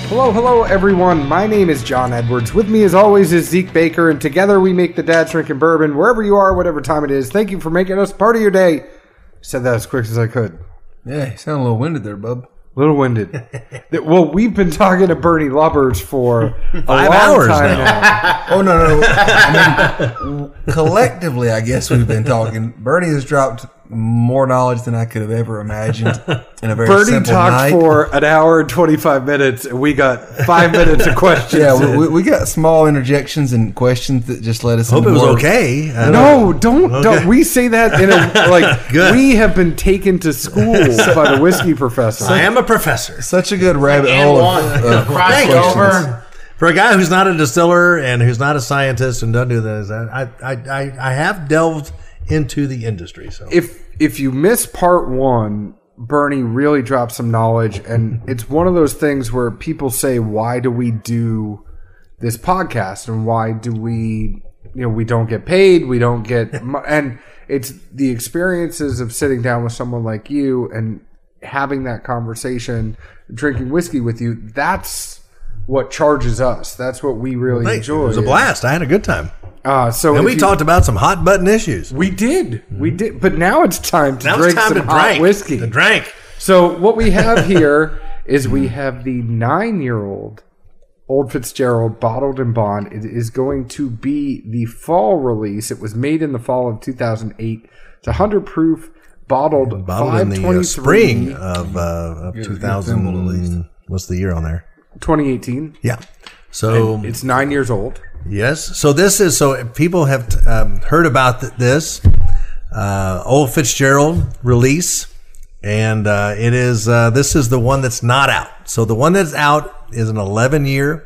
Hello, everyone. My name is John Edwards. With me, as always, is Zeke Baker, and together we make the Dad's Drinking Bourbon, wherever you are, whatever time it is. Thank you for making us part of your day. Said that as quick as I could. Yeah, you sound a little winded there, bub. A little winded. Well, we've been talking to Bernie Lubbers for 5 hours now. Oh, no. I mean, collectively, I guess we've been talking. Bernie has dropped more knowledge than I could have ever imagined in a very Bernie simple talked night. for an hour and 25 minutes, and we got 5 minutes of questions. Yeah, we got small interjections and questions that just let us Hope into it was more. okay. No, don't. We say that in a like. Good. We have been taken to school by the whiskey professor. I am a professor. Such a good rabbit hole of Thank you. questions. For a guy who's not a distiller and who's not a scientist and doesn't do this, I have delved into the industry. So If you miss part one, Bernie really dropped some knowledge, and it's one of those things where people say, "Why do we do this podcast? And why do we, we don't get paid, we don't get," and it's the experiences of sitting down with someone like you and having that conversation, drinking whiskey with you. That's what charges us. That's what we really enjoy. It was a blast. I had a good time. And we talked about some hot button issues. We did. But now it's time to drink some hot whiskey. To drink. So what we have here is we have the 9-year-old Old Fitzgerald Bottled-in-Bond. It is going to be the fall release. It was made in the fall of 2008. It's 100 proof, bottled in 523. the spring of 2000. What's the year on there? 2018. Yeah. So And it's 9 years old. yes. So this is people have heard about this Old Fitzgerald release, and it is this is the one that's not out. So the one that's out is an 11-year.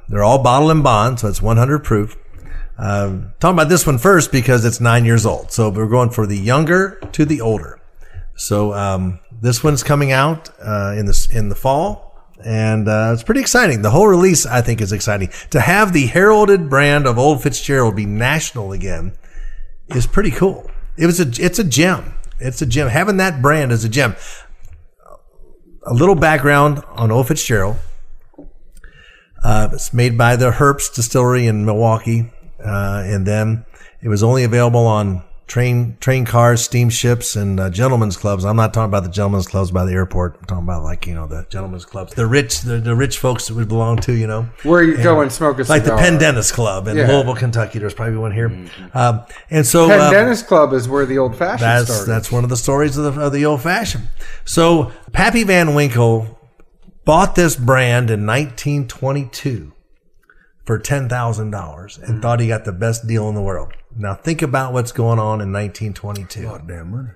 They're all bottled in bond, so it's 100 proof. Talking about this one first because it's 9 years old. So we're going for the younger to the older. So this one's coming out in the fall. And it's pretty exciting. The whole release, I think, is exciting. To have the heralded brand of Old Fitzgerald be national again is pretty cool. It's a gem. It's a gem. Having that brand is a gem. A little background on Old Fitzgerald. It's made by the Herbst Distillery in Milwaukee. And then it was only available on train cars, steamships, and gentlemen's clubs. I'm not talking about the gentlemen's clubs by the airport. I'm talking about the gentlemen's clubs, the rich folks that we belong to. Where you go and smoke a cigar. Like the Penn Dennis Club in Louisville, Kentucky. There's probably one here. And so Penn Dennis Club is where the old fashioned started. That's one of the stories of the old fashioned. So Pappy Van Winkle bought this brand in 1922 for $10,000 and thought he got the best deal in the world. Now think about what's going on in 1922. Goddamn money.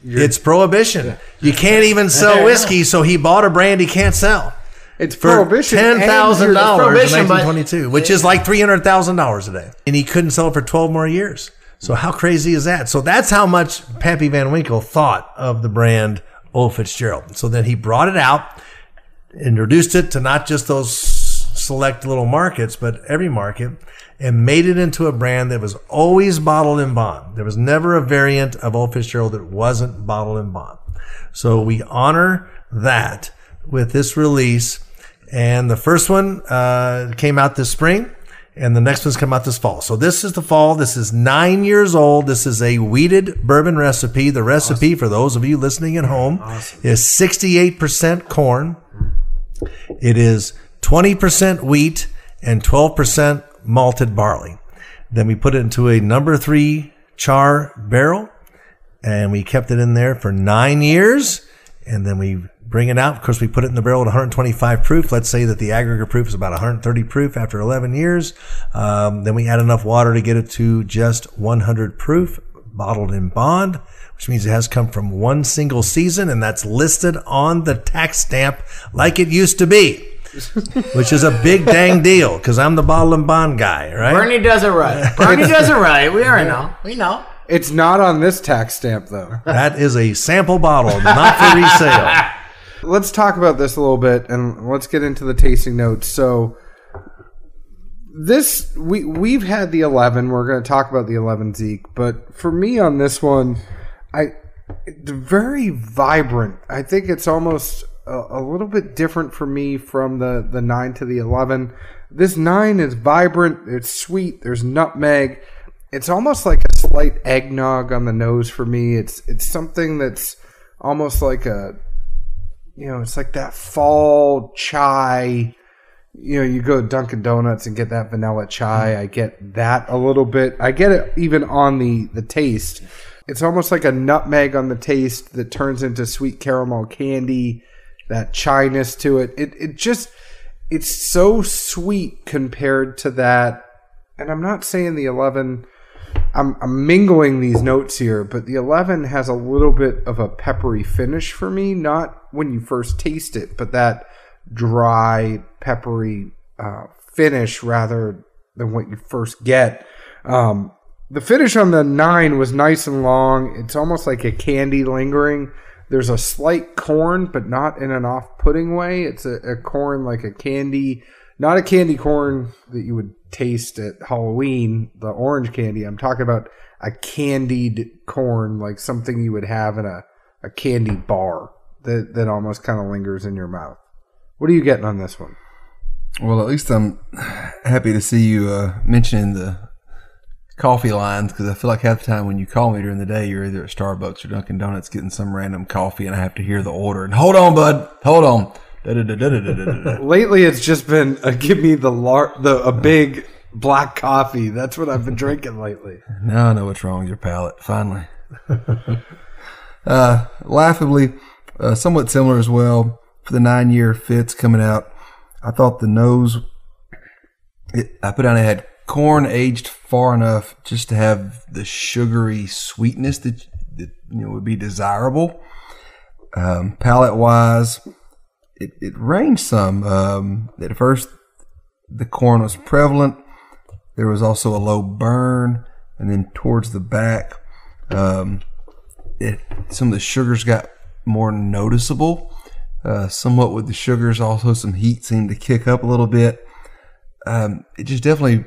It's prohibition. You can't even sell whiskey, so he bought a brand he can't sell. It's For prohibition. $10,000 in prohibition, but 1922, which is like $300,000 today. And he couldn't sell it for 12 more years. So how crazy is that? So that's how much Pappy Van Winkle thought of the brand Old Fitzgerald. So then he brought it out, introduced it to not just those select little markets, but every market, and made it into a brand that was always bottled in bond. There was never a variant of Old Fitzgerald that wasn't bottled in bond. So we honor that with this release. And the first one came out this spring, and the next one's come out this fall. So this is the fall. This is 9 years old. This is a wheated bourbon recipe. The recipe, for those of you listening at home, is 68% corn. It is 20% wheat and 12% malted barley. Then we put it into a number 3 char barrel, and we kept it in there for 9 years. And then we bring it out. Of course, we put it in the barrel at 125 proof. Let's say that the aggregate proof is about 130 proof after 11 years. Then we add enough water to get it to just 100 proof, bottled in bond, which means it has come from one single season, and that's listed on the tax stamp like it used to be. Which is a big dang deal, because I'm the bottle and bond guy, right? Bernie does it right. Bernie does it right. We already know. We know. It's not on this tax stamp, though. That is a sample bottle, not for resale. Let's talk about this a little bit, and let's get into the tasting notes. So, this we've had the 11. We're going to talk about the 11, Zeke. But for me on this one, it's very vibrant. I think it's almost a little bit different for me from the 9 to the 11. This 9 is vibrant. It's sweet. There's nutmeg. It's almost like a slight eggnog on the nose for me. It's something that's almost like it's like that fall chai. You go to Dunkin' Donuts and get that vanilla chai. I get that a little bit. I get it even on the taste. It's almost like a nutmeg on the taste that turns into sweet caramel candy, that chai-ness to it. It's so sweet compared to that. And I'm not saying the 11, I'm mingling these notes here, but the 11 has a little bit of a peppery finish for me, not when you first taste it, but that dry, peppery finish rather than what you first get. The finish on the 9 was nice and long. It's almost like a candy lingering. There's a slight corn, but not in an off-putting way. It's a corn like a candy, not a candy corn that you would taste at Halloween, the orange candy. I'm talking about a candied corn, like something you would have in a candy bar that almost kind of lingers in your mouth. What are you getting on this one? Well, at least I'm happy to see you mentioning the coffee lines, because I feel like half the time when you call me during the day, you're either at Starbucks or Dunkin' Donuts getting some random coffee, and I have to hear the order. And hold on, bud, hold on. Lately, it's just been give me a big black coffee. That's what I've been drinking lately. Now I know what's wrong with your palate. Finally, laughably, somewhat similar as well for the 9-year Fitz coming out. I thought the nose. I put down it had corn aged far enough just to have the sugary sweetness that would be desirable. Palate wise, it ranged some. At first, the corn was prevalent. There was also a low burn, and then towards the back, some of the sugars got more noticeable. Somewhat with the sugars, also some heat seemed to kick up a little bit. It just definitely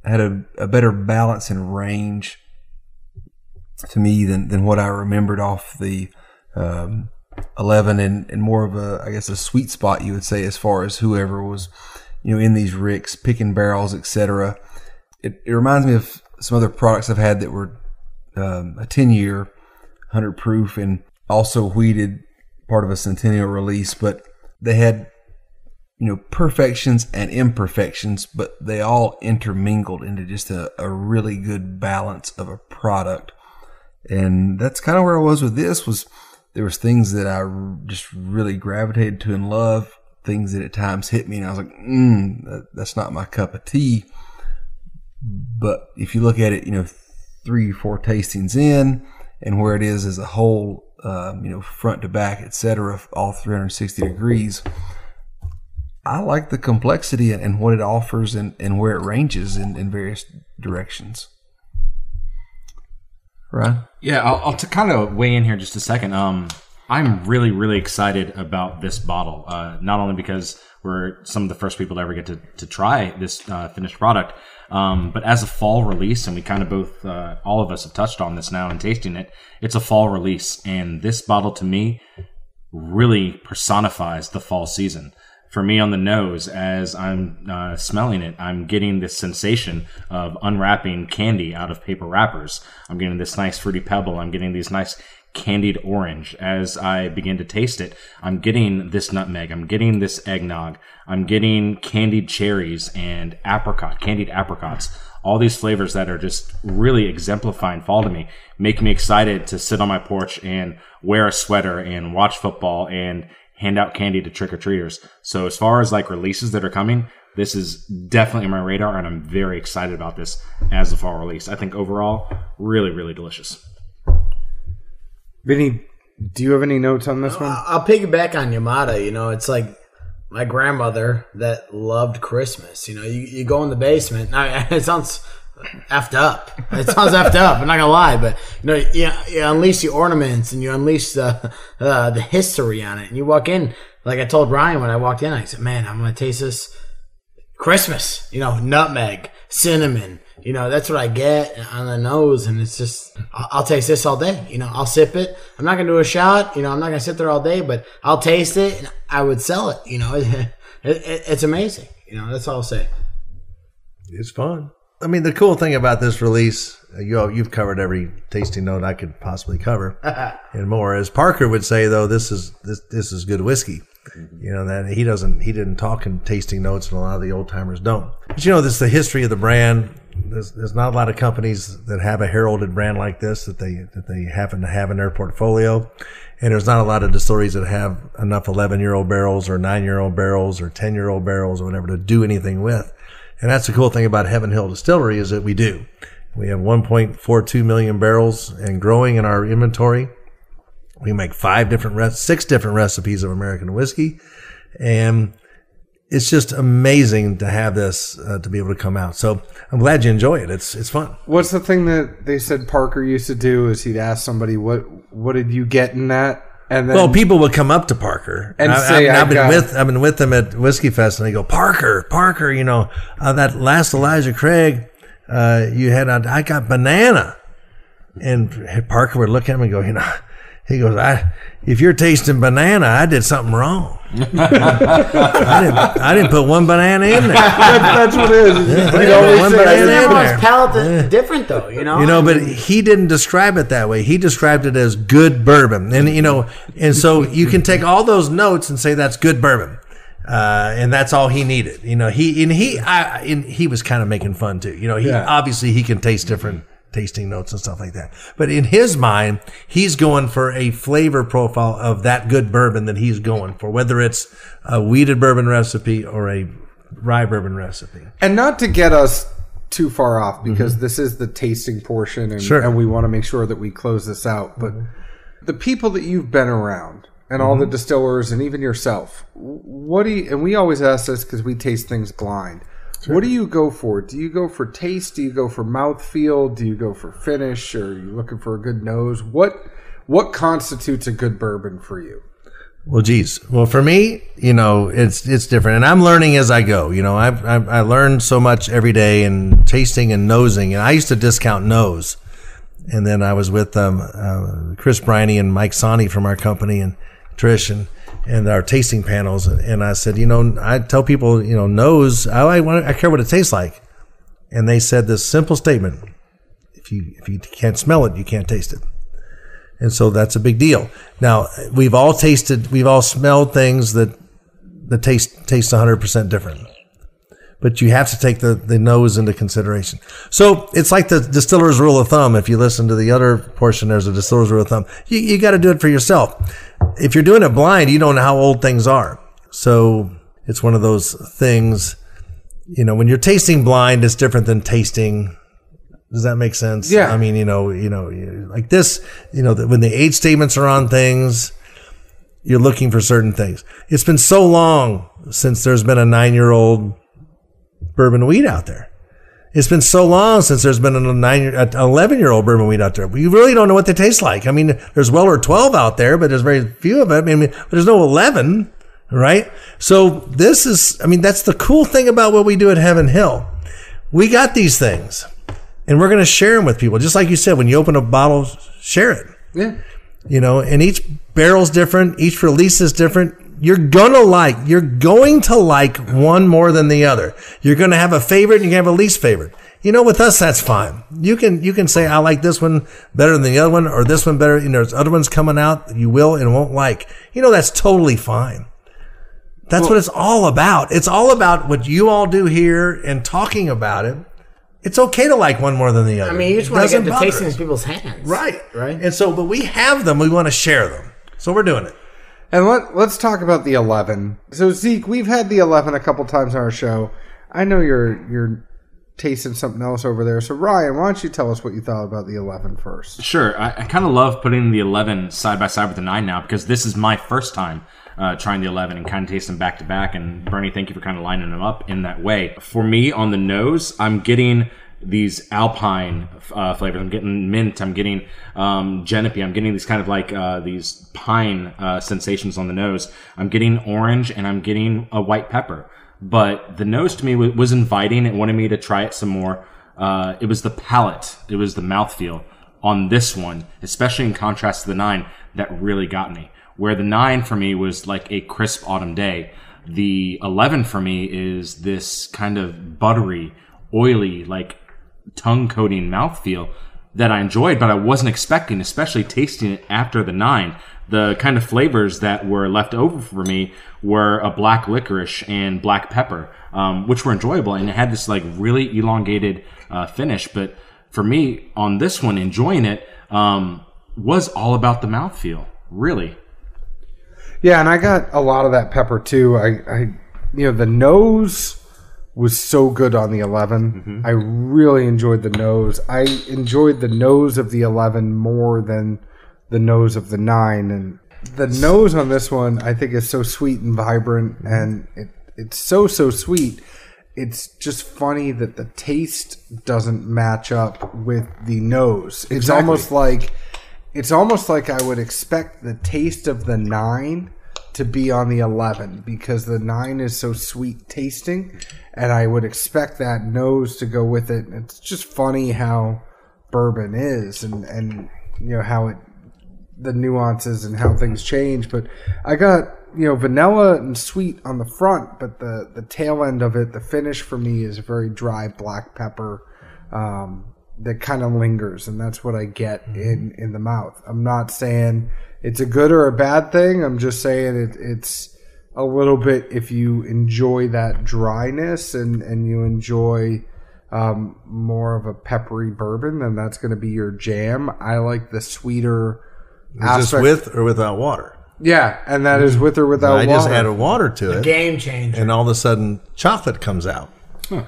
had a better balance and range to me than what I remembered off the 11, and more of a sweet spot, you would say, as far as whoever was in these ricks picking barrels, etc. It reminds me of some other products I've had that were a 10-year 100 proof and also wheated, part of a centennial release, but they had perfections and imperfections, but they all intermingled into just a really good balance of a product. And that's kind of where I was with this. There was things that I just really gravitated to and love, things that at times hit me, and I was like, that's not my cup of tea. But if you look at it, 3 or 4 tastings in, and where it is as a whole, front to back, etc., all 360 degrees, I like the complexity and what it offers and where it ranges in various directions. Right? Yeah, I'll kind of weigh in here just a second. I'm really, really excited about this bottle, not only because we're some of the first people to ever get to try this finished product, but as a fall release, and we kind of both, all of us have touched on this now and tasting it, it's a fall release, and this bottle to me really personifies the fall season. For me on the nose, as I'm smelling it, I'm getting this sensation of unwrapping candy out of paper wrappers. I'm getting this nice fruity pebble. I'm getting these nice candied orange. As I begin to taste it, I'm getting this nutmeg. I'm getting this eggnog. I'm getting candied cherries and candied apricots. All these flavors that are just really exemplifying fall to me, make me excited to sit on my porch and wear a sweater and watch football and hand out candy to trick-or-treaters. So as far as releases that are coming, this is definitely on my radar, and I'm very excited about this as a fall release. I think overall, really, really delicious. Vinny, do you have any notes on this one? I'll piggyback on Yamada. It's like my grandmother that loved Christmas. You go in the basement. It sounds effed up. It sounds effed up. I'm not gonna lie, but you unleash the ornaments and you unleash the history on it. And you walk in, like I told Ryan when I walked in, I said, "Man, I'm gonna taste this Christmas. Nutmeg, cinnamon. You know, that's what I get on the nose, and it's just, I'll taste this all day. You know, I'll sip it. I'm not going to do a shot. You know, I'm not going to sit there all day, but I'll taste it, and I would sell it. You know, it's amazing. You know, that's all I'll say. It's fun. I mean, the cool thing about this release, you've covered every tasting note I could possibly cover and more. As Parker would say, though, this is good whiskey. You know, that he didn't talk in tasting notes, and a lot of the old timers don't. But you know, this is the history of the brand. There's not a lot of companies that have a heralded brand like this that they happen to have in their portfolio. And there's not a lot of distilleries that have enough 11-year-old barrels or 9-year-old barrels or 10-year-old barrels or whatever to do anything with. And that's the cool thing about Heaven Hill Distillery is that we do. We have 1.42 million barrels and growing in our inventory. We make 6 different recipes of American whiskey. And it's just amazing to have this, to be able to come out. So I'm glad you enjoy it. It's fun. What's the thing that they said Parker used to do is he'd ask somebody, what did you get in that? And then, people would come up to Parker and say, I've been with them at Whiskey Fest, and they go, Parker, you know, that last Elijah Craig, you had, I got banana. And Parker would look at him and go, you know, he goes, if you're tasting banana, I did something wrong. I didn't put one banana in there. That's what it is. Yeah, Everyone's palate is different, though. You know. You know, but he didn't describe it that way. He described it as good bourbon, and you know, and so you can take all those notes and say that's good bourbon, and that's all he needed. You know, he was kind of making fun too. You know, obviously he can taste different tasting notes and stuff like that. But in his mind, he's going for a flavor profile of that good bourbon that he's going for, whether it's a wheated bourbon recipe or a rye bourbon recipe. And not to get us too far off, because this is the tasting portion, and, and we want to make sure that we close this out. But the people that you've been around, and all the distillers, and even yourself, what do you, and we always ask this because we taste things blind. What do you go for? Do you go for taste? Do you go for mouthfeel? Do you go for finish? Or are you looking for a good nose? What constitutes a good bourbon for you? Well, geez. Well, for me, you know, it's different, and I'm learning as I go. You know, I learn so much every day, and tasting and nosing. And I used to discount nose, and then I was with Chris Briney and Mike Sani from our company, and Trish and our tasting panels, and I said, you know, I tell people, you know, nose, I care what it tastes like, and they said this simple statement: if you can't smell it, you can't taste it. And so that's a big deal. Now, we've all smelled things that taste 100% different, but you have to take the nose into consideration. So it's like the distiller's rule of thumb. If you listen to the other portion, there's a distiller's rule of thumb. You got to do it for yourself. If you're doing it blind, you don't know how old things are. So it's one of those things, you know, when you're tasting blind, it's different than tasting. Does that make sense? Yeah. I mean, you know, like this, you know, when the age statements are on things, you're looking for certain things. It's been so long since there's been a 9-year-old bourbon wheat out there. It's been so long since there's been an 11-year-old bourbon wheat out there. We really don't know what they taste like. I mean, there's well over 12 out there, but there's very few of them. I mean, but there's no 11, right? So this is, I mean, that's the cool thing about what we do at Heaven Hill. We got these things, and we're going to share them with people. Just like you said, when you open a bottle, share it. Yeah. You know, and each barrel's different. Each release is different. You're going to like one more than the other. You're going to have a favorite and you have a least favorite. You know, with us, that's fine. You can say, I like this one better than the other one, or this one better. You know, there's other ones coming out that you will and won't like. You know, that's totally fine. That's what it's all about. It's all about what you all do here and talking about it. It's okay to like one more than the other. I mean, you just want to get the tasting in people's hands. Right. Right. And so, but we have them. We want to share them. So we're doing it. And let's talk about the 11. So Zeke, we've had the 11 a couple times on our show. I know you're tasting something else over there. So Ryan, why don't you tell us what you thought about the 11 first? Sure. I kind of love putting the 11 side by side with the 9 now, because this is my first time trying the 11 and kind of tasting them back to back. And Bernie, thank you for kind of lining them up in that way. For me, on the nose, I'm getting these alpine flavors. I'm getting mint. I'm getting genepi. I'm getting these kind of like these pine sensations on the nose. I'm getting orange, and I'm getting a white pepper. but the nose to me was inviting. It wanted me to try it some more. It was the palate. It was the mouthfeel on this one, especially in contrast to the 9, that really got me. Where the 9 for me was like a crisp autumn day. The 11 for me is this kind of buttery, oily, like tongue-coating mouthfeel that I enjoyed, but I wasn't expecting, especially tasting it after the 9. The kind of flavors that were left over for me were a black licorice and black pepper, which were enjoyable, and it had this like really elongated finish. But for me, on this one, enjoying it was all about the mouthfeel, really. Yeah, and I got a lot of that pepper too. I the nose was so good on the 11. Mm-hmm. I really enjoyed the nose. I enjoyed the nose of the 11 more than the nose of the 9. And the nose on this one, I think, is so sweet and vibrant, and it's so sweet. It's just funny that the taste doesn't match up with the nose. It's almost like I would expect the taste of the 9 to be on the 11 because the 9 is so sweet tasting, and I would expect that nose to go with it. It's just funny how bourbon is, and how the nuances and how things change. But I got vanilla and sweet on the front, but the tail end of it, the finish for me is very dry black pepper that kind of lingers, and that's what I get in the mouth. I'm not saying it's a good or a bad thing. I'm just saying it's a little bit, if you enjoy that dryness and you enjoy more of a peppery bourbon, then that's going to be your jam. I like the sweeter Is this with or without water? Yeah, and that is with or without water. I just added water to it. Game changer. And all of a sudden, chocolate comes out. Huh.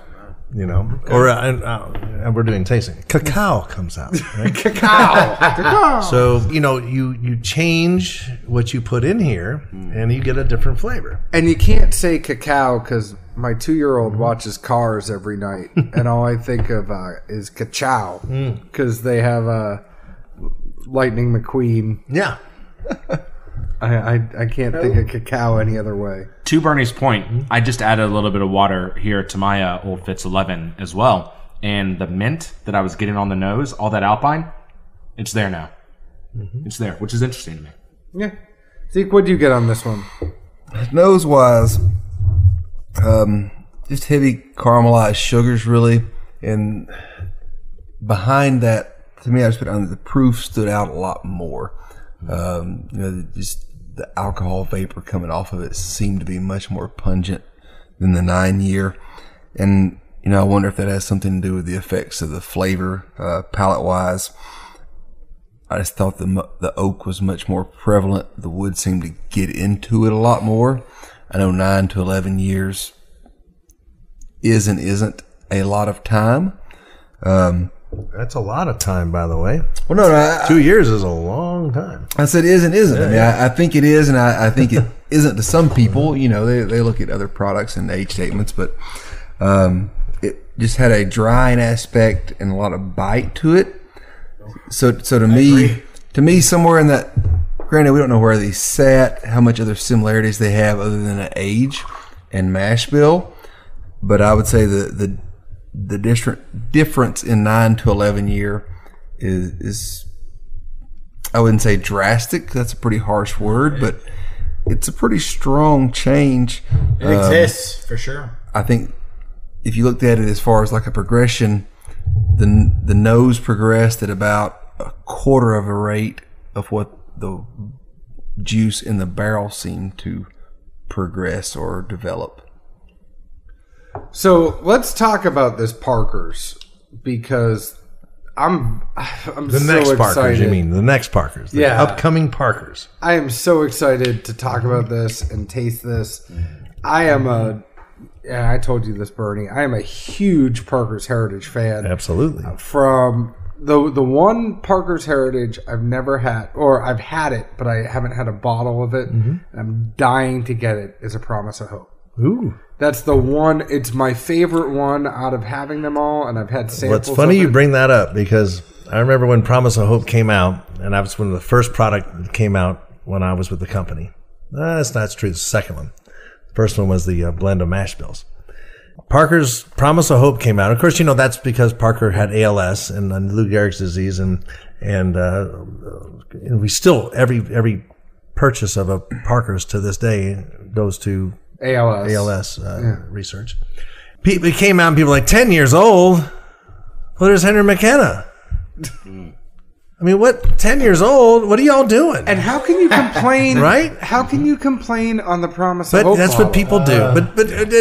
Or and we're doing tasting. Cacao comes out. Right? Cacao. So you change what you put in here, and you get a different flavor. And you can't say cacao because my 2-year-old watches Cars every night, and all I think of is cacao because they have Lightning McQueen. Yeah. I can't think of cacao any other way. To Bernie's point, I just added a little bit of water here to my Old Fitz 11 as well. And the mint that I was getting on the nose, all that Alpine, it's there now. Mm-hmm. It's there, which is interesting to me. Yeah. Zeke, what do you get on this one? Nose-wise, just heavy caramelized sugars, really. And behind that, to me, I just put on the proof stood out a lot more. Just the alcohol vapor coming off of it seemed to be much more pungent than the 9-year. And, I wonder if that has something to do with the effects of the flavor, palate-wise. I just thought the oak was much more prevalent. The wood seemed to get into it a lot more. I know 9 to 11 years is and isn't a lot of time. That's a lot of time, by the way. Well, no, 2 years is a long time. I said is and isn't. I think it is, and I think it isn't to some people. They look at other products and age statements, but it just had a drying aspect and a lot of bite to it. So to me, somewhere in that. Granted, we don't know where these sat, how much other similarities they have other than an age and mash bill, but I would say the difference in 9 to 11 year is I wouldn't say drastic. That's a pretty harsh word, but it's a pretty strong change. It exists for sure. I think if you looked at it as far as like a progression, the nose progressed at about a quarter of a rate of what the juice in the barrel seemed to progress or develop. So let's talk about this Parker's because I'm The so next excited. Parkers, you mean? The next Parkers. The upcoming Parkers. I am so excited to talk about this and taste this. I told you this, Bernie. I am a huge Parker's Heritage fan. Absolutely. From the one Parker's Heritage I've never had, or I've had it, but I haven't had a bottle of it, and I'm dying to get it, is A Promise of Hope. Ooh. That's the one. It's my favorite one out of having them all, and I've had samples. Well, it's funny of you it. bring that up because I remember when Promise of Hope came out, and that was one of the first product that came out when I was with the company. That's not true. The second one. First one was the blend of mash bills. Parker's Promise of Hope came out. Of course, that's because Parker had ALS and Lou Gehrig's disease, and we still every purchase of a Parker's to this day goes to ALS research. It came out and people were like 10 years old. Well, there's Henry McKenna. I mean, what? 10 years old? What are y'all doing? And how can you complain? Right? How can you complain on the Promise of Hope? But that's what people do. But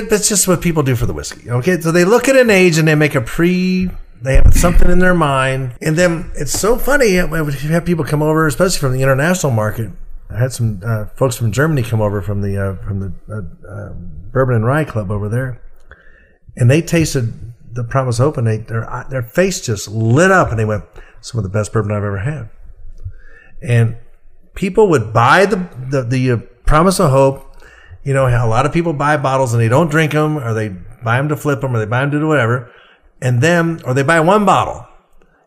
that's just what people do for the whiskey. Okay, so they look at an age and they make they have something in their mind, and then it's so funny. You have people come over, especially from the international market. I had some folks from Germany come over from the Bourbon and Rye Club over there, and they tasted the Promise of Hope, and their face just lit up, and they went, "Some of the best bourbon I've ever had." And people would buy the Promise of Hope. How a lot of people buy bottles and they don't drink them, or they buy them to flip them, or they buy them to do whatever, or they buy one bottle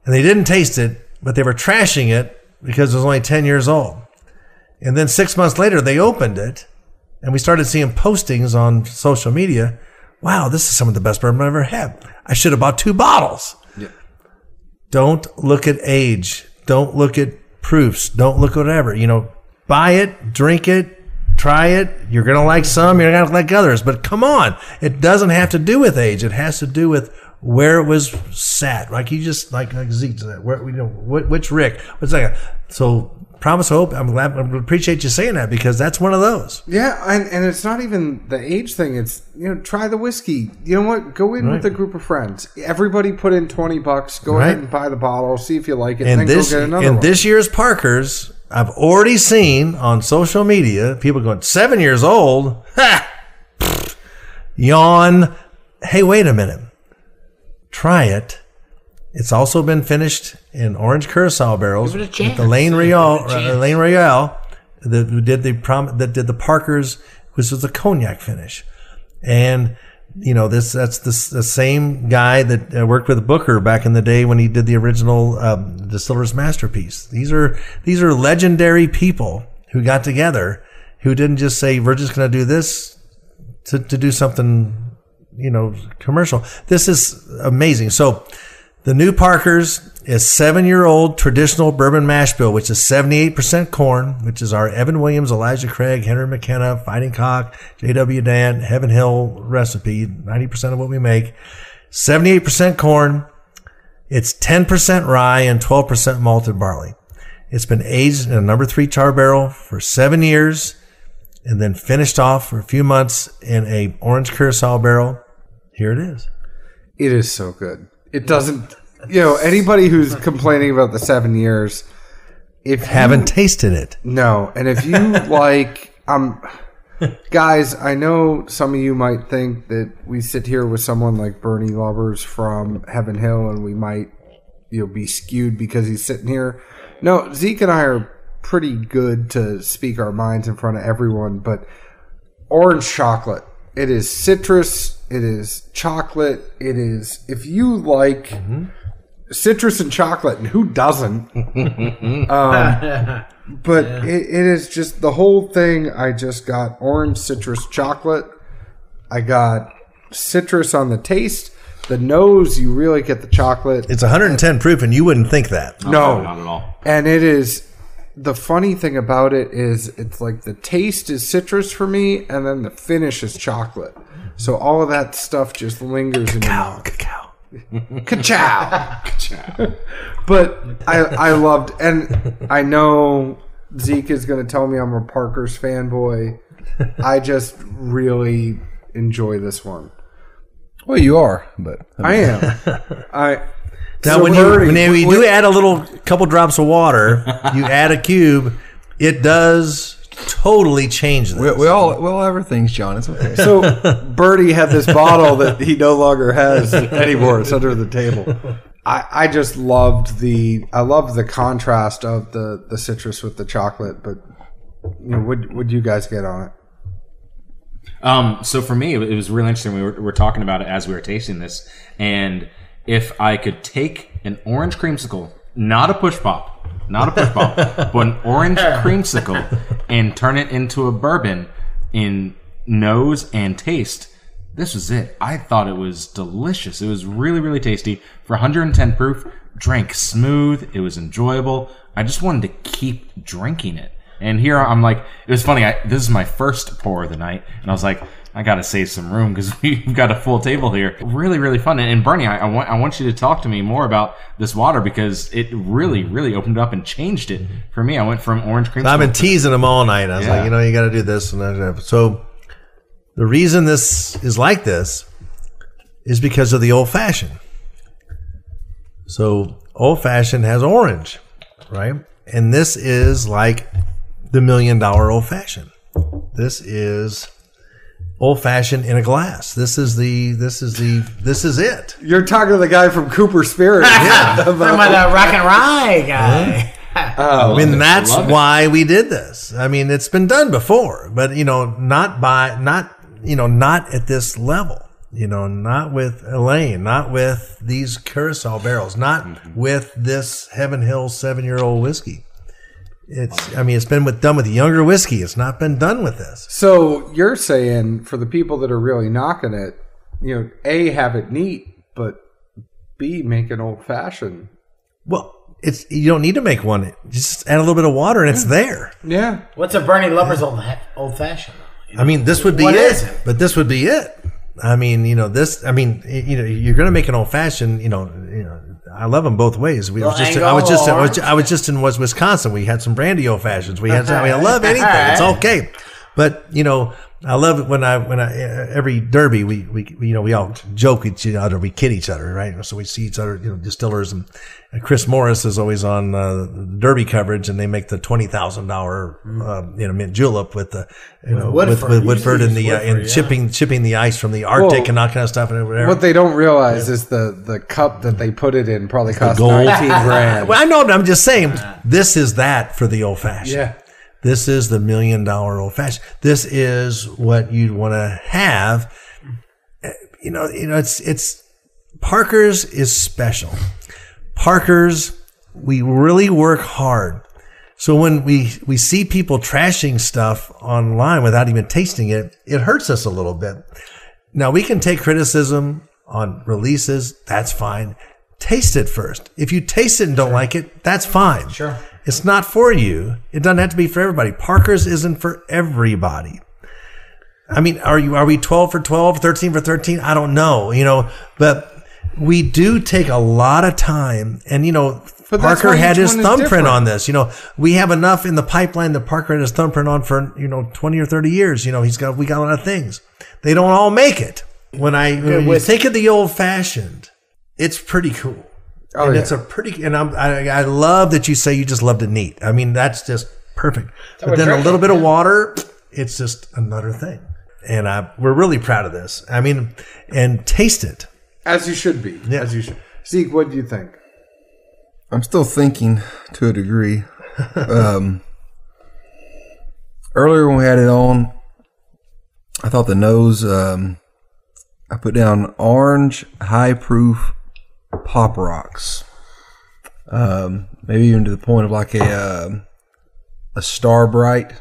and they didn't taste it, but they were trashing it because it was only 10 years old. And then 6 months later, they opened it, and we started seeing postings on social media. Wow, this is some of the best bourbon I've ever had. I should have bought 2 bottles. Yeah. Don't look at age. Don't look at proofs. Don't look at whatever. Buy it, drink it, try it. You're going to like some, you're going to like others. But come on. It doesn't have to do with age. It has to do with where it was sat. Like you just, like Zeke said, which Rick. So Promise of Hope, I appreciate you saying that, because that's one of those. Yeah, and it's not even the age thing. It's, try the whiskey. You know what? Go in with a group of friends. Everybody put in $20. Go ahead and buy the bottle. See if you like it. And then go get another one. This year's Parker's, I've already seen on social media people going, 7 years old? Ha! Yawn. Hey, wait a minute. Try it. It's also been finished in orange Curacao barrels. Give it a chance. The Lane Royale that did the Parker's, which was a cognac finish. And that's the same guy that worked with Booker back in the day when he did the original Distiller's Masterpiece. These are legendary people who got together, who didn't just say, we're just going to do this to do something commercial. This is amazing. So the new Parker's is 7-year-old traditional bourbon mash bill, which is 78% corn, which is our Evan Williams, Elijah Craig, Henry McKenna, Fighting Cock, J.W. Dan, Heaven Hill recipe, 90% of what we make. 78% corn. It's 10% rye and 12% malted barley. It's been aged in a number 3 char barrel for 7 years and then finished off for a few months in a orange Curacao barrel. Here it is. It is so good. It doesn't, anybody who's complaining about the 7 years, if you haven't tasted it. No. And if you guys, I know some of you might think that we sit here with someone like Bernie Lubbers from Heaven Hill and we might, be skewed because he's sitting here. No, Zeke and I are pretty good to speak our minds in front of everyone, but orange chocolate. It is citrus. It is chocolate. It is, if you like citrus and chocolate, and who doesn't? But it is just the whole thing. I just got orange, citrus, chocolate. I got citrus on the taste. The nose, you really get the chocolate. It's 110 proof, and you wouldn't think that. No, not at all. And it is. The funny thing about it is it's like the taste is citrus for me, and then the finish is chocolate. So all of that stuff just lingers in your mouth. Cacao. But I loved, and I know Zeke is going to tell me I'm a Parker's fanboy. I just really enjoy this one. Well, you are, but I am. Now, So when Bernie, you add a couple drops of water, you add a cube, it does totally change this. we all have our things, John. It's okay. So Bertie had this bottle that he no longer has anymore. It's under the table. I just loved the contrast of the citrus with the chocolate. But would you guys get on it? So for me, it was really interesting. We were talking about it as we were tasting this, and if I could take an orange creamsicle, not a push pop, but an orange creamsicle, and turn it into a bourbon in nose and taste, this was it. I thought it was delicious. It was really, really tasty. For 110 proof, drank smooth. It was enjoyable. I just wanted to keep drinking it. And here I'm like, it was funny. This is my first pour of the night. And I was like, I got to save some room because we've got a full table here. Really, really fun. And Bernie, I want you to talk to me more about this water because it really, really opened up and changed it for me. I went from orange cream. So I've been teasing him all night. I was like, you got to do this and that. So the reason this is like this is because of the old fashioned. So old fashioned has orange, right? And this is like the $1 million old fashioned. This is old fashioned in a glass. This is it. You're talking to the guy from Cooper Spirit. Talking about that rock and rye guy. I mean, that's why we did this. I mean, it's been done before, but not at this level. Not with Elaine, not with these Curacao barrels, not with this Heaven Hill 7-year-old whiskey. It's been done with younger whiskey. It's not been done with this. So you're saying for the people that are really knocking it, A, have it neat, but B, make an old fashioned. Well, you don't need to make one. Just add a little bit of water and it's there. Yeah. What's a Bernie Lubbers old fashioned? This would be What it. is it? But this would be it. You're going to make an old fashioned, I love them both ways. I was just in Wisconsin. We had some brandy old fashions. I love anything. It's okay. But, I love it when every derby, we all joke each other. We kid each other, right? So we see each other, distillers and Chris Morris is always on the derby coverage and they make the $20,000, mint julep with the, with Woodford and shipping the ice from the Arctic and all kind of stuff and whatever. What they don't realize is the cup that they put it in probably cost $19,000. Well, I know, but I'm just saying this is that for the old fashioned. Yeah. This is the $1 million old fashioned. This is what you'd want to have. It's Parker's is special. Parker's, we really work hard. So when we see people trashing stuff online without even tasting it, it hurts us a little bit. Now we can take criticism on releases. That's fine. Taste it first. If you taste it and don't like it, that's fine. Sure. It's not for you. It doesn't have to be for everybody. Parker's isn't for everybody. I mean, are we 12 for 12, 13 for 13? I don't know, but we do take a lot of time. And, Parker had his thumbprint on this. We have enough in the pipeline that Parker had his thumbprint on for, 20 or 30 years. We got a lot of things. They don't all make it. When you think of the old fashioned, it's pretty cool. Oh, It's a pretty, and I love that you say you just loved it neat. I mean, that's just perfect. But then a little bit of water, it's just another thing. And we're really proud of this. I mean, and taste it. As you should be. Yeah. As you should. Zeke, what do you think? I'm still thinking to a degree. Earlier when we had it on, I thought the nose, I put down orange, high proof, pop rocks, maybe even to the point of like a Star Bright,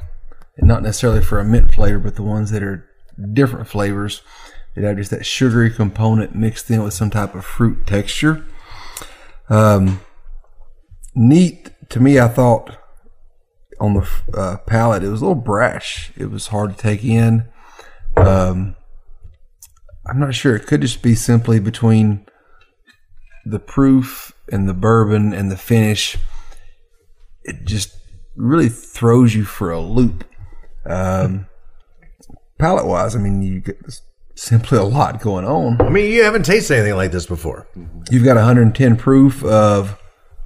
and not necessarily for a mint flavor, but the ones that are different flavors that have just that sugary component mixed in with some type of fruit texture. Neat to me. I thought on the palate it was a little brash. It was hard to take in. I'm not sure. It could just be simply between the proof and the bourbon and the finish. It just really throws you for a loop. Palate wise, you get simply a lot going on. You haven't tasted anything like this before. You've got 110 proof of,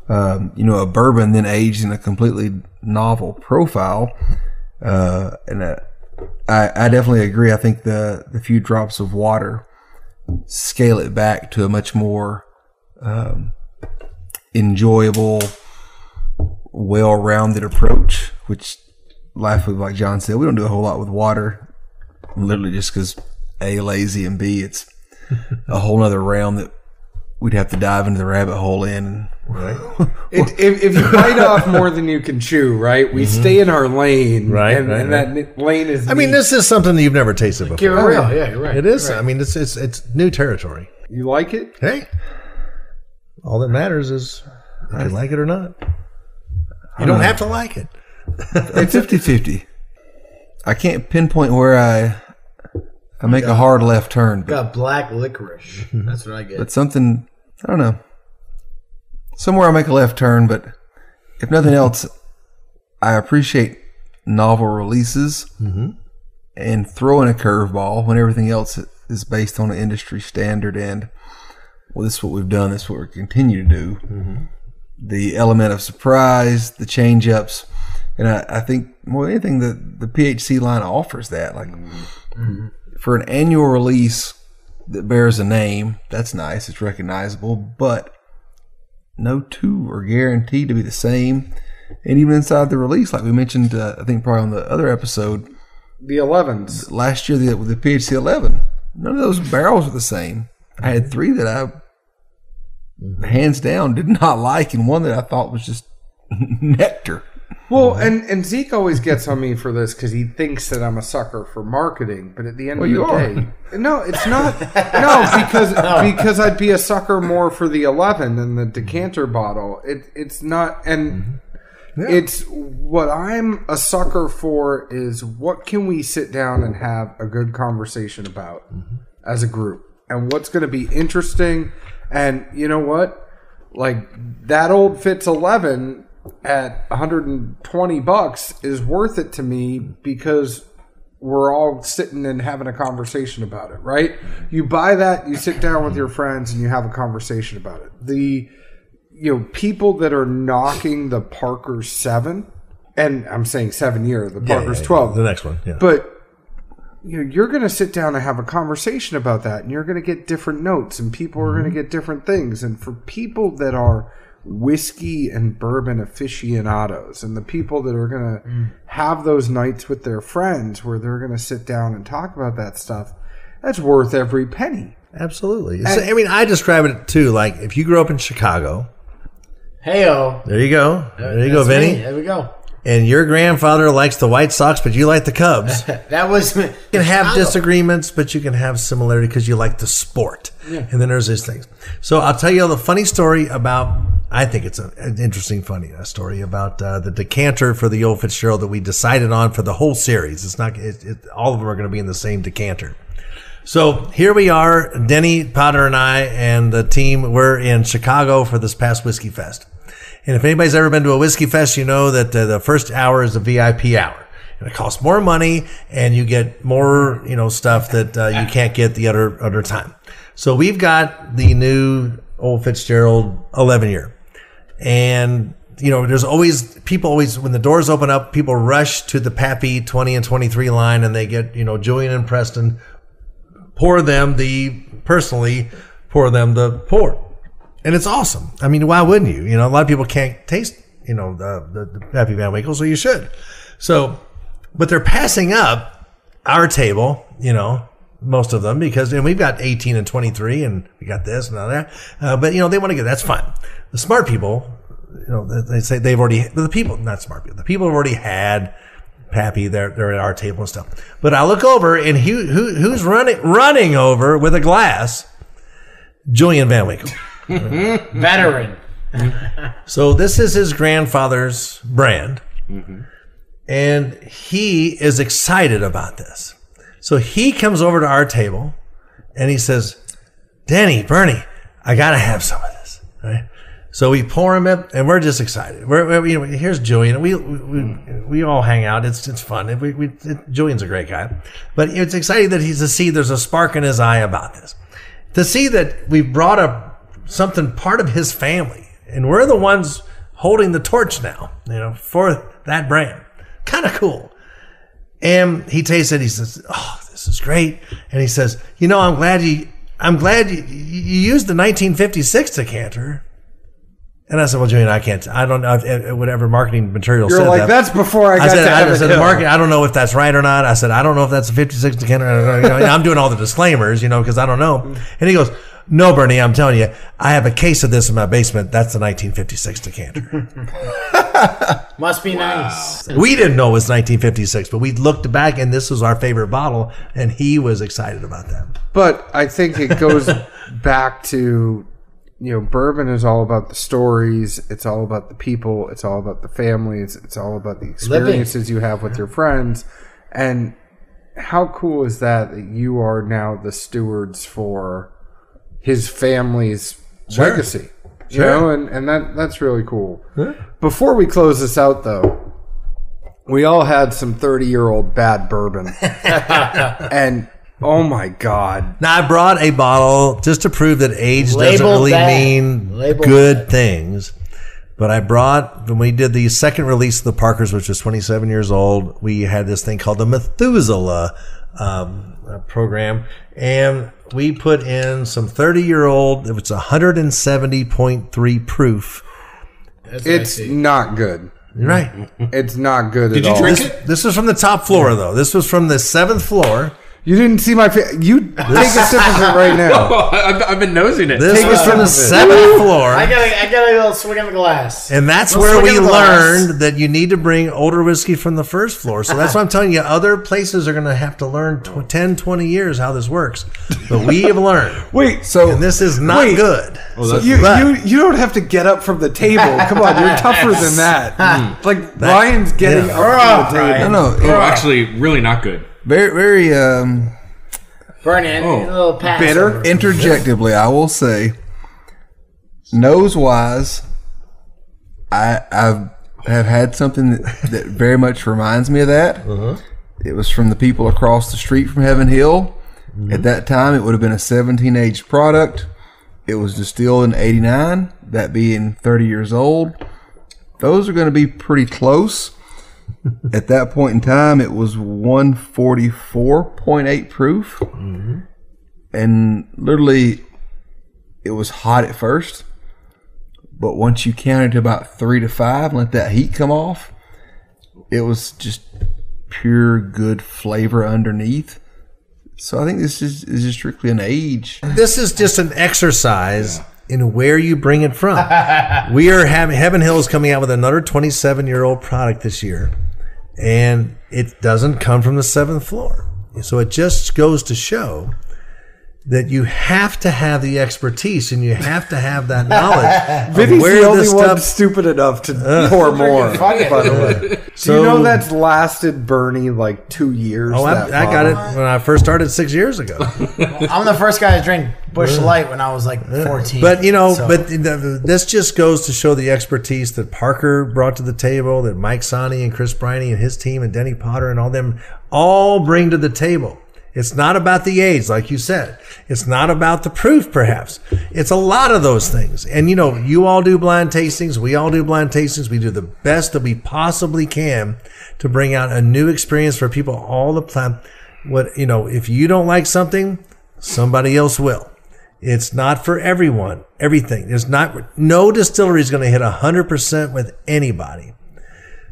a bourbon then aged in a completely novel profile. And I definitely agree. I think the few drops of water scale it back to a much more enjoyable, well-rounded approach, which like John said, we don't do a whole lot with water, literally just because A, lazy, and B, it's a whole nother realm that we'd have to dive into the rabbit hole in, and Right. If you bite off more than you can chew, right? We stay in our lane, Right, And that lane is. I mean, this is something that you've never tasted before. You're real. Yeah, you're right. It is. You're right. I mean, it's new territory. You like it? Hey, all that matters is if you like it or not. You don't have to like it. It's 50-50. I can't pinpoint where I make a hard left turn, but Got black licorice. That's what I get. But something, I don't know. Somewhere I make a left turn, but if nothing else, I appreciate novel releases and throwing a curveball when everything else is based on an industry standard. And, well, this is what we've done. This is what we continue to do. The element of surprise, the change-ups. And I think more than anything, the PHC line offers that. Like, for an annual release that bears a name, that's nice. It's recognizable. But no two are guaranteed to be the same. And even inside the release, like we mentioned, I think probably on the other episode, The 11s. last year with the PHC 11, none of those barrels are the same. I had 3 that I, hands down, did not like, and one that I thought was just nectar. Well, and Zeke always gets on me for this because he thinks that I'm a sucker for marketing. But at the end of the day, no, it's not. No, because I'd be a sucker more for the 11 than the decanter bottle. It's not, and it's what I'm a sucker for is what can we sit down and have a good conversation about as a group, and what's going to be interesting. And you know what, like that old Fitz 11. At $120 is worth it to me because we're all sitting and having a conversation about it, right? You buy that, you sit down with your friends and you have a conversation about it. The people that are knocking the Parker 7, and I'm saying 7 year, the Parker's 12. The next one, But you're going to sit down and have a conversation about that, and you're going to get different notes, and people are going to get different things. And for people that are whiskey and bourbon aficionados, and the people that are going to have those nights with their friends where they're going to sit down and talk about that stuff, that's worth every penny. Absolutely. I mean, I describe it too, like if you grew up in Chicago. Hey-o. There you go. There you go, Vinny. There we go. And your grandfather likes the White Sox, but you like the Cubs. That was me. You can have disagreements, but you can have similarity because you like the sport. Yeah. And then there's these things. So I'll tell you the funny story about, I think it's an interesting, funny story about the decanter for the Old Fitzgerald that we decided on for the whole series. It's not, all of them are going to be in the same decanter. So here we are, Denny Potter and I and the team, we're in Chicago for this past Whiskey Fest. And if anybody's ever been to a Whiskey Fest, you know that the first hour is the VIP hour. And it costs more money and you get more, stuff that you can't get the other time. So we've got the new Old Fitzgerald 11 year. And, there's always, people always, when the doors open up, people rush to the Pappy 20 and 23 line and they get, Julian and Preston pour them the pour. And it's awesome. I mean, why wouldn't you? A lot of people can't taste, the Pappy Van Winkle, so you should. So, but they're passing up our table, most of them, and we've got 18 and 23 and we got this and all that. But, they want to get, that's fine. The smart people, they say they've already, the people have already had Pappy, they're at our table and stuff. But I look over and who's running over with a glass? Julian Van Winkle. Veteran. So this is his grandfather's brand. And he is excited about this. So he comes over to our table and he says, Danny, Bernie, I got to have some of this. Right? So we pour him it and we're just excited. Here's Julian. We all hang out. It's fun. Julian's a great guy. But it's exciting that there's a spark in his eye about this. To see that we've brought up something part of his family, and we're the ones holding the torch now, for that brand. Kind of cool. And he tastes it. He says, "Oh, this is great." And he says, "I'm glad you used the 1956 decanter." And I said, "Well, Julian, I don't know whatever marketing material You're said like, that." that's before I said the market. I don't know if that's right or not. I said, I don't know if that's a 56 decanter. I'm doing all the disclaimers, because I don't know. And he goes, No, Bernie, I'm telling you, I have a case of this in my basement. That's the 1956 decanter. Must be nice. We didn't know it was 1956, but we looked back and this was our favorite bottle, and he was excited about that. But I think it goes back to, bourbon is all about the stories. It's all about the people. It's all about the families. It's all about the experiences you have with your friends. And how cool is that you are now the stewards for his family's legacy? Sure. And that's really cool. Huh? Before we close this out, though, we all had some 30-year-old bad bourbon. And oh my God. Now, I brought a bottle just to prove that age doesn't Label really bad. mean Label good bad. things. But I brought, when we did the second release of the Parkers, which was 27 years old, we had this thing called the Methuselah program. And we put in some 30-year-old, it was 170.3 proof. It's not good. Right. It's not good Did at you all. drink it? This was from the top floor, though. This was from the 7th floor. You didn't see my face. You take a sip of it right now. I've been nosing it. This Take was a from the sip of 7th floor. I got a little swig in the glass. And that's Let's where look we at the glass. learned that you need to bring older whiskey from the first floor. So that's why I'm telling you, other places are going to have to learn 10, 20 years how this works. But we have learned. Wait, And this is not good. you don't have to get up from the table. Come on, you're tougher than that. Like Ryan's getting up from the table. No, actually, really not good. very, very Bernie, a little pass. Bitter? interjectively, I will say, nose-wise, I have had something that very much reminds me of that. It was from the people across the street from Heaven Hill. At that time, it would have been a 17-aged product. It was distilled in 89, that being 30 years old. Those are going to be pretty close. At that point in time, it was 144.8 proof. And literally, it was hot at first. But once you counted to about 3 to 5 and let that heat come off, it was just pure good flavor underneath. So I think this is just strictly an age. This is just an exercise in where you bring it from. We are having Heaven Hill is coming out with another 27-year-old product this year, and it doesn't come from the 7th floor. So it just goes to show that you have to have the expertise and you have to have that knowledge. Vinny's where the only this one stuff- stupid enough to pour more, by the way. Do you know that's lasted Bernie like 2 years? Oh, that I got it bottle? when I first started 6 years ago. I'm the first guy to drink Busch Light when I was like 14. But So- this just goes to show the expertise that Parker brought to the table, that Mike Sani and Chris Briney and his team and Denny Potter and all them all bring to the table. It's not about the age, like you said. It's not about the proof, perhaps. It's a lot of those things. And, you all do blind tastings. We all do blind tastings. We do the best that we possibly can to bring out a new experience for people all the time. If you don't like something, somebody else will. It's not for everyone, everything. No distillery is going to hit 100% with anybody.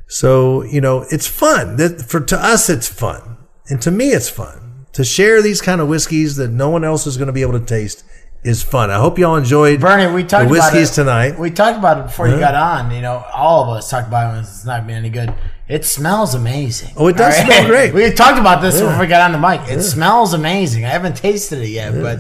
So, it's fun. To us, it's fun. And to me, it's fun. To share these kind of whiskeys that no one else is going to be able to taste is fun. I hope y'all enjoyed Bernie, we talked the whiskeys about it tonight. We talked about it before you got on. All of us talked about it when it's not being any good. It smells amazing. Oh, it does All smell great. We talked about this before we got on the mic. It smells amazing. I haven't tasted it yet, but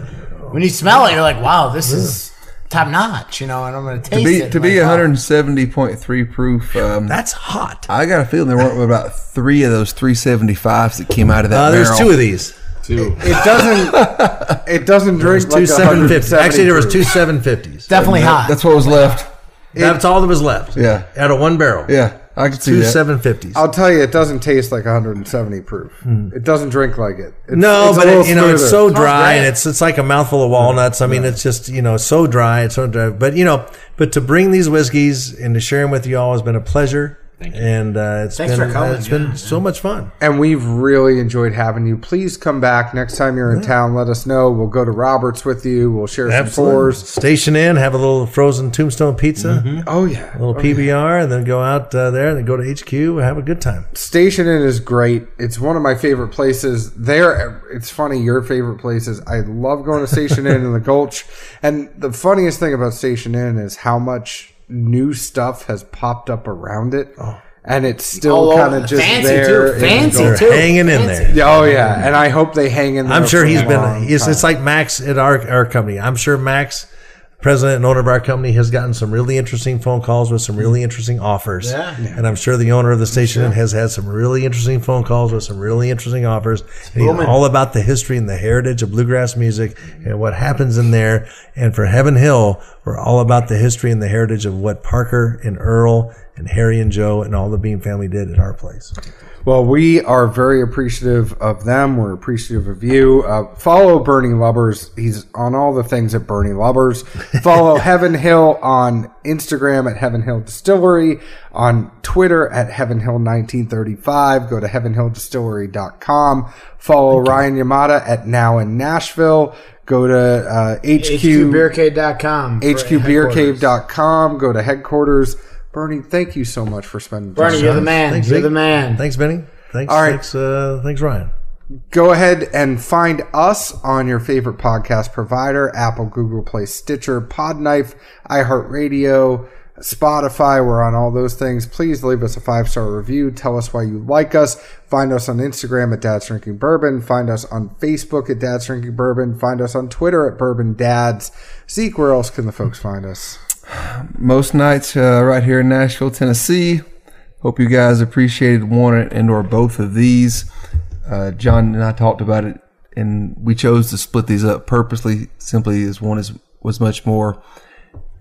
when you smell it, you're like, wow, this is top notch, and I'm going to taste it. To be like, wow. 170.3 proof, That's hot. I got a feeling there weren't about 3 of those 375s that came out of that barrel. There's 2 of these. It doesn't drink like 2 750s. 170 Actually, there was proof. 2 750s. Definitely hot. That's what was left. That's all that was left. Yeah. Out of one barrel. Yeah, I could see 2 that. 750s. I'll tell you, it doesn't taste like 170 proof. It doesn't drink like it. It's, No, it's a but little it's smoother. so dry, great. and it's like a mouthful of walnuts. I mean, it's just so dry. It's so dry. But but to bring these whiskeys and to share them with you all has been a pleasure. Thank you. And Thanks for coming. it's been so much fun. And we've really enjoyed having you. Please come back next time you're in town. Let us know. We'll go to Robert's with you. We'll share some fours. Station in, have a little frozen Tombstone pizza, Oh yeah, a little PBR, and then go out there and then go to HQ and have a good time. Station Inn is great. It's one of my favorite places. There, it's funny. Your favorite places. I love going to Station Inn in the Gulch. And the funniest thing about Station Inn is how much new stuff has popped up around it, and it's still kind of just fancy there. too. Fancy They're too. hanging in there. Oh yeah, and I hope they hang in there. I'm sure for a he's been. long It's time. like Max at our company. I'm sure Max, president and owner of our company, has gotten some really interesting phone calls with some really interesting offers. Yeah. And I'm sure the owner of the station has had some really interesting phone calls with some really interesting offers. And he's all about the history and the heritage of bluegrass music and what happens in there. And for Heaven Hill, we're all about the history and the heritage of what Parker and Earl and Harry and Joe and all the Beam family did at our place. Well, we are very appreciative of them. We're appreciative of you. Follow Bernie Lubbers. He's on all the things at Bernie Lubbers. Follow Heaven Hill on Instagram at Heaven Hill Distillery, on Twitter at Heaven Hill 1935. Go to heavenhilldistillery.com. Follow Ryan Yamada at Now in Nashville. Go to HQBeerCave.com. HQBeerCave.com. Go to headquarters. Bernie, thank you so much for spending time. Bernie, you're the man. Thanks, You're Vic. the man. Thanks, Benny. Thanks. All right. Thanks, Ryan. Go ahead and find us on your favorite podcast provider: Apple, Google Play, Stitcher, Podknife, iHeartRadio, Spotify. We're on all those things. Please leave us a 5-star review. Tell us why you like us. Find us on Instagram at Dad's Drinking Bourbon. Find us on Facebook at Dad's Drinking Bourbon. Find us on Twitter at Bourbon Dads. Zeke, where else can the folks find us? Most nights right here in Nashville, Tennessee. Hope you guys appreciated one and or both of these. John and I talked about it, and we chose to split these up purposely, simply as one was much more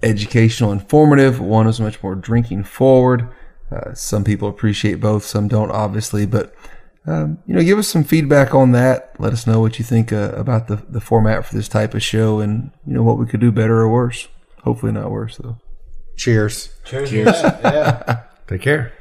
educational, informative. One was much more drinking forward. Some people appreciate both, some don't, obviously. But give us some feedback on that. Let us know what you think about the format for this type of show, and what we could do better or worse. Hopefully not worse, though. Cheers. Cheers. Yeah. Take care.